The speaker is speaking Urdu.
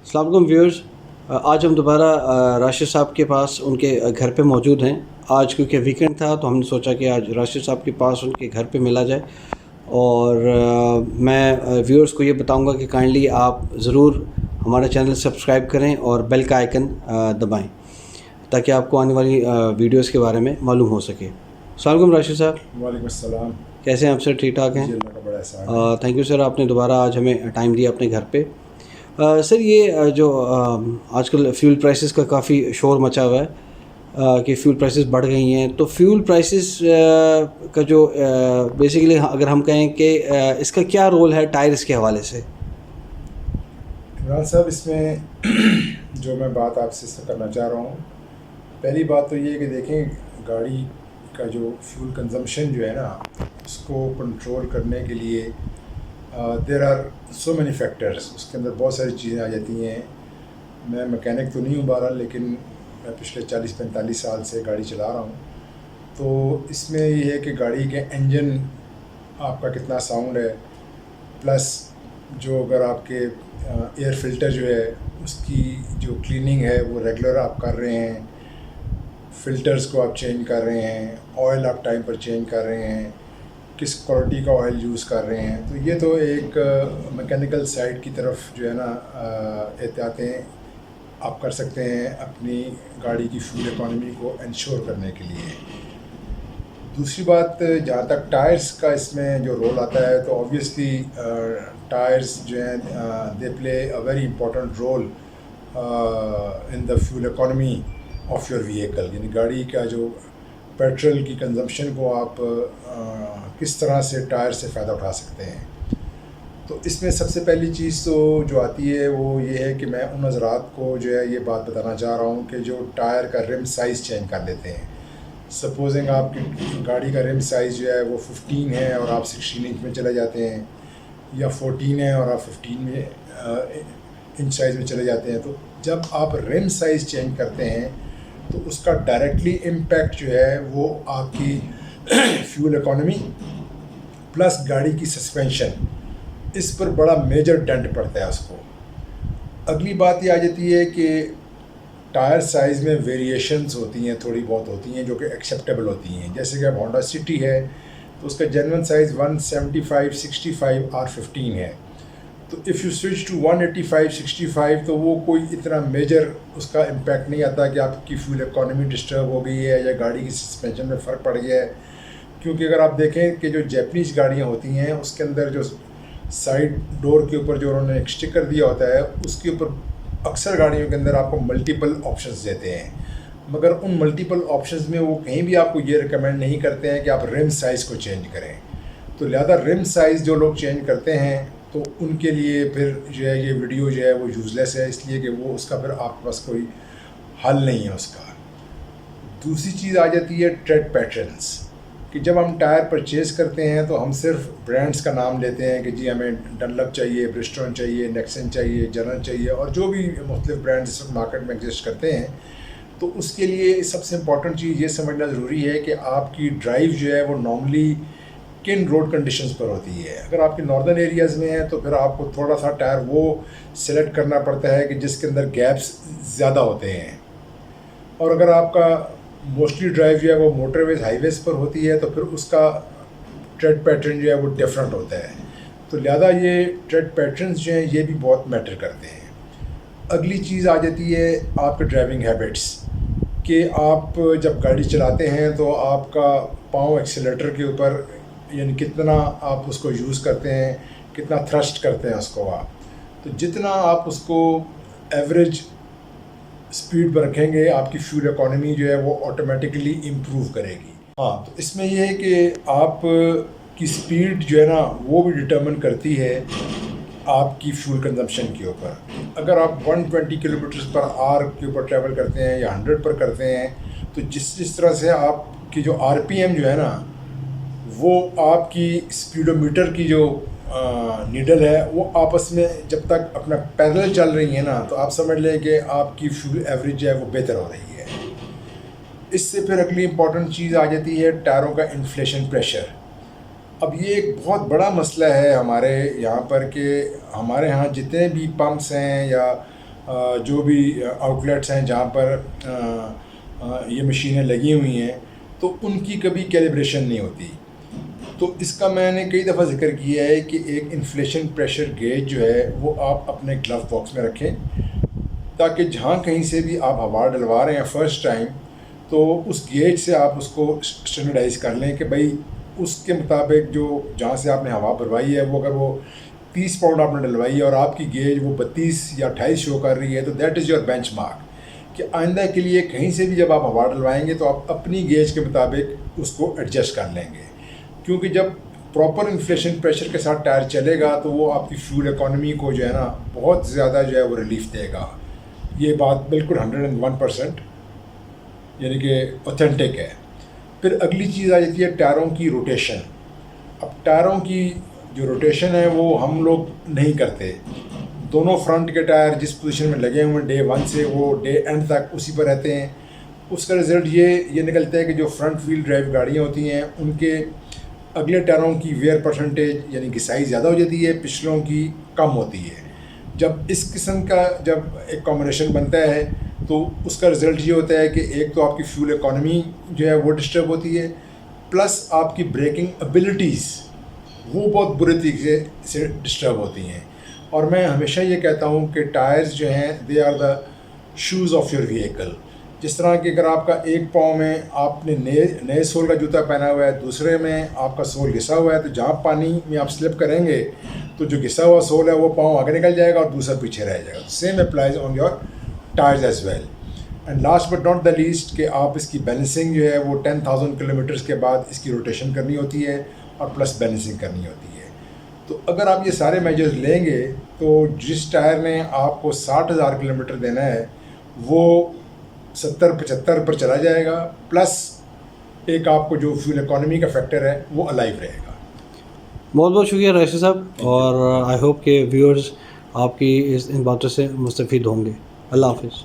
السلام علیکم ویورز. آج ہم دوبارہ راشد صاحب کے پاس ان کے گھر پہ موجود ہیں. آج کیونکہ ویکنڈ تھا تو ہم نے سوچا کہ آج راشد صاحب کے پاس ان کے گھر پہ ملا جائے. اور میں ویورز کو یہ بتاؤں گا کہ کائنڈلی آپ ضرور ہمارا چینل سبسکرائب کریں اور بیل کا آئیکن دبائیں تاکہ آپ کو آنے والی ویڈیوز کے بارے میں معلوم ہو سکے. السلام علیکم راشد صاحب. وعلیکم السلام. کیسے ہیں آپ سر؟ ٹھیک ٹھاک ہیں؟ جی اللہ کا بڑا احسان ہے. تھینک یو سر، آپ نے دوبارہ آج ہمیں ٹائم دیا اپنے گھر پہ. سر یہ جو آج کل فیول پرائسز کا کافی شور مچا ہوا ہے کہ فیول پرائسز بڑھ گئی ہیں، تو فیول پرائسز کا جو بیسیکلی اگر ہم کہیں کہ اس کا کیا رول ہے ٹائرز کے حوالے سے؟ عمران صاحب، اس میں جو میں بات آپ سے کرنا چاہ رہا ہوں، پہلی بات تو یہ ہے کہ دیکھیں گاڑی کا جو فیول کنزمپشن جو ہے نا، اس کو کنٹرول کرنے کے لیے there are so many factors. اس کے اندر بہت ساری چیزیں آ جاتی ہیں. میں میکینک تو نہیں ہوں بہرحال، لیکن میں پچھلے 40-45 سال سے گاڑی چلا رہا ہوں. تو اس میں یہ ہے کہ گاڑی کے انجن آپ کا کتنا ساؤنڈ ہے، پلس جو اگر آپ کے ایئر فلٹر جو ہے اس کی جو کلیننگ ہے وہ ریگولر آپ کر رہے ہیں، فلٹرز کو آپ چینج کر رہے ہیں، آئل آپ ٹائم پر چینج کر رہے ہیں، کس کوالٹی کا آئل یوز کر رہے ہیں. تو یہ تو ایک میکینیکل سائڈ کی طرف جو ہے نا احتیاطیں آپ کر سکتے ہیں اپنی گاڑی کی فیول اکانومی کو انشور کرنے کے لیے. دوسری بات، جہاں تک ٹائرز کا اس میں جو رول آتا ہے، تو آبویسلی ٹائرز جو ہیں they play a very important role in the fuel economy of your vehicle. یعنی گاڑی کا جو پیٹرول کی کنزمپشن کو آپ کس طرح سے ٹائر سے فائدہ اٹھا سکتے ہیں. تو اس میں سب سے پہلی چیز تو جو آتی ہے وہ یہ ہے کہ میں ان حضرات کو جو ہے یہ بات بتانا چاہ رہا ہوں کہ جو ٹائر کا رم سائز چینج کر لیتے ہیں. سپوزنگ آپ کی گاڑی کا رم سائز جو ہے وہ 15 ہے اور آپ 16 انچ میں چلے جاتے ہیں، یا 14 ہے اور آپ 15 انچ سائز میں چلے جاتے ہیں. تو جب آپ رم سائز چینج کرتے ہیں تو اس کا ڈائریکٹلی امپیکٹ جو ہے وہ آپ کی فیول اکانومی پلس گاڑی کی سسپینشن، اس پر بڑا میجر ڈنٹ پڑتا ہے اس کو. اگلی بات یہ آ جاتی ہے کہ ٹائر سائز میں ویریشنز ہوتی ہیں، تھوڑی بہت ہوتی ہیں جو کہ ایکسیپٹیبل ہوتی ہیں. جیسے کہ اب ہونڈا سٹی ہے تو اس کا جینون سائز 175 65 R15 ہے. تو اف یو سوئچ ٹو 185 65 تو وہ کوئی اتنا میجر اس کا امپیکٹ نہیں آتا کہ آپ کی فیول اکانومی ڈسٹرب ہو گئی ہے یا گاڑی کی سسپینشن میں فرق پڑ گیا ہے. کیونکہ اگر آپ دیکھیں کہ جو جیپنیز گاڑیاں ہوتی ہیں اس کے اندر جو سائڈ ڈور کے اوپر جو انہوں نے ایک اسٹکر دیا ہوتا ہے، اس کے اوپر اکثر گاڑیوں کے اندر آپ کو ملٹیپل آپشنز دیتے ہیں، مگر ان ملٹیپل آپشنز میں وہ کہیں بھی آپ کو یہ ریکمینڈ نہیں کرتے ہیں کہ آپ رم سائز کو چینج کریں. تو لہذا رم سائز جو لوگ چینج کرتے ہیں تو ان کے لیے پھر جو ہے یہ ویڈیو جو ہے وہ یوز لیس ہے، اس لیے کہ وہ اس کا پھر آپ کے پاس کوئی حل نہیں ہے اس کا. دوسری چیز آ جاتی ہے ٹریڈ پیٹرنس، کہ جب ہم ٹائر پرچیز کرتے ہیں تو ہم صرف برانڈس کا نام لیتے ہیں کہ جی ہمیں ڈنلپ چاہیے، برسٹون چاہیے، نیکسن چاہیے، جرن چاہیے، اور جو بھی مختلف برانڈس اس وقت مارکیٹ میں ایگزسٹ کرتے ہیں. تو اس کے لیے سب سے امپورٹنٹ چیز یہ سمجھنا ضروری ہے کہ آپ کی ڈرائیو جو ہے وہ نارملی کن روڈ کنڈیشنز پر ہوتی ہے. اگر آپ کے ناردرن ایریاز میں ہیں تو پھر آپ کو تھوڑا سا ٹائر وہ سلیکٹ کرنا پڑتا ہے کہ جس کے اندر گیپس زیادہ ہوتے ہیں. اور اگر آپ کا موسٹلی ڈرائیو جو ہے وہ موٹر ویز ہائی ویز پر ہوتی ہے تو پھر اس کا ٹریڈ پیٹرن جو ہے وہ ڈفرینٹ ہوتا ہے. تو لہذا یہ ٹریڈ پیٹرنز جو ہیں یہ بھی بہت میٹر کرتے ہیں. اگلی چیز آ جاتی ہے آپ کے ڈرائیونگ ہیبٹس، کہ آپ جب گاڑی چلاتے ہیں تو آپ کا پاؤں ایکسیلیٹر کے اوپر یعنی کتنا آپ اس کو یوز کرتے ہیں، کتنا تھرسٹ کرتے ہیں اس کو آپ. تو جتنا آپ اس کو ایوریج اسپیڈ پر رکھیں گے آپ کی فیول اکانومی جو ہے وہ آٹومیٹکلی امپروو کرے گی. ہاں، تو اس میں یہ ہے کہ آپ کی اسپیڈ جو ہے نا وہ بھی ڈٹرمن کرتی ہے آپ کی فیول کنزمپشن کے اوپر. اگر آپ 120 کلومیٹرز پر آر کے اوپر ٹریول کرتے ہیں یا 100 پر کرتے ہیں تو جس طرح سے آپ کی جو آر پی ایم جو ہے نا وہ آپ کی اسپیڈو میٹر کی جو نیڈل ہے وہ آپس میں جب تک اپنا پیرل چل رہی ہیں نا تو آپ سمجھ لیں کہ آپ کی فیول ایوریج ہے وہ بہتر ہو رہی ہے. اس سے پھر اگلی امپورٹنٹ چیز آ جاتی ہے ٹائروں کا انفلیشن پریشر. اب یہ ایک بہت بڑا مسئلہ ہے ہمارے یہاں پر کہ ہمارے ہاں جتنے بھی پمپس ہیں یا جو بھی آؤٹلیٹس ہیں جہاں پر یہ مشینیں لگی ہوئی ہیں تو ان کی کبھی کیلیبریشن نہیں ہوتی. تو اس کا میں نے کئی دفعہ ذکر کیا ہے کہ ایک انفلیشن پریشر گیج جو ہے وہ آپ اپنے گلو باکس میں رکھیں تاکہ جہاں کہیں سے بھی آپ ہوا ڈلوا رہے ہیں فرسٹ ٹائم تو اس گیج سے آپ اس کو اسٹینڈرڈائز کر لیں کہ بھائی اس کے مطابق جو جہاں سے آپ نے ہوا بھروائی ہے وہ اگر وہ 30 پاؤنڈ آپ نے ڈلوائی ہے اور آپ کی گیج وہ 32 یا 28 شو کر رہی ہے تو that is your bench mark کہ آئندہ کے لیے کہیں سے بھی جب آپ ہوا ڈلوائیں گے تو آپ اپنی گیج کے مطابق اس کو ایڈجسٹ کر لیں گے. کیونکہ جب پراپر انفلیشن پریشر کے ساتھ ٹائر چلے گا تو وہ آپ کی فیول اکانومی کو جو ہے نا بہت زیادہ جو ہے وہ ریلیف دے گا. یہ بات بالکل 101% یعنی کہ اوتھینٹک ہے. پھر اگلی چیز آ جاتی ہے ٹائروں کی روٹیشن. اب ٹائروں کی جو روٹیشن ہے وہ ہم لوگ نہیں کرتے. دونوں فرنٹ کے ٹائر جس پوزیشن میں لگے ہوئے ہیں ڈے 1 سے وہ ڈے اینڈ تک اسی پر رہتے ہیں. اس کا رزلٹ یہ نکلتا ہے کہ جو فرنٹ ویل ڈرائیو گاڑیاں ہوتی ہیں ان کے اگلے ٹائروں کی ویئر پرسنٹیج یعنی گھسائی زیادہ ہو جاتی ہے, پچھلوں کی کم ہوتی ہے. جب اس قسم کا جب ایک کمبینیشن بنتا ہے تو اس کا رزلٹ یہ ہوتا ہے کہ ایک تو آپ کی فیول اکانومی جو ہے وہ ڈسٹرب ہوتی ہے پلس آپ کی بریکنگ ابیلٹیز وہ بہت برے طریقے سے ڈسٹرب ہوتی ہیں. اور میں ہمیشہ یہ کہتا ہوں کہ ٹائرز جو ہیں they are the shoes of your vehicle. جس طرح کہ اگر آپ کا ایک پاؤں میں آپ نے نئے سول کا جوتا پہنا ہوا ہے, دوسرے میں آپ کا سول گھسا ہوا ہے, تو جہاں پانی میں آپ سلپ کریں گے تو جو گھسا ہوا سول ہے وہ پاؤں آگے نکل جائے گا اور دوسرا پیچھے رہ جائے گا. Same applies on your tyres as well. And last but not the least کہ آپ اس کی بیلنسنگ جو ہے وہ 10,000 کلومیٹرز کے بعد اس کی روٹیشن کرنی ہوتی ہے اور پلس بیلنسنگ کرنی ہوتی ہے. تو اگر آپ یہ سارے میجرز لیں گے تو جس ٹائر نے آپ کو 60,000 کلومیٹر دینا ہے وہ 70-75 پر چلا جائے گا, پلس ایک آپ کو جو فیول اکانومی کا فیکٹر ہے وہ الائیو رہے گا. بہت بہت شکریہ راشد صاحب, اور آئی ہوپ کہ ویورز آپ کی ان باتوں سے مستفید ہوں گے. اللہ حافظ.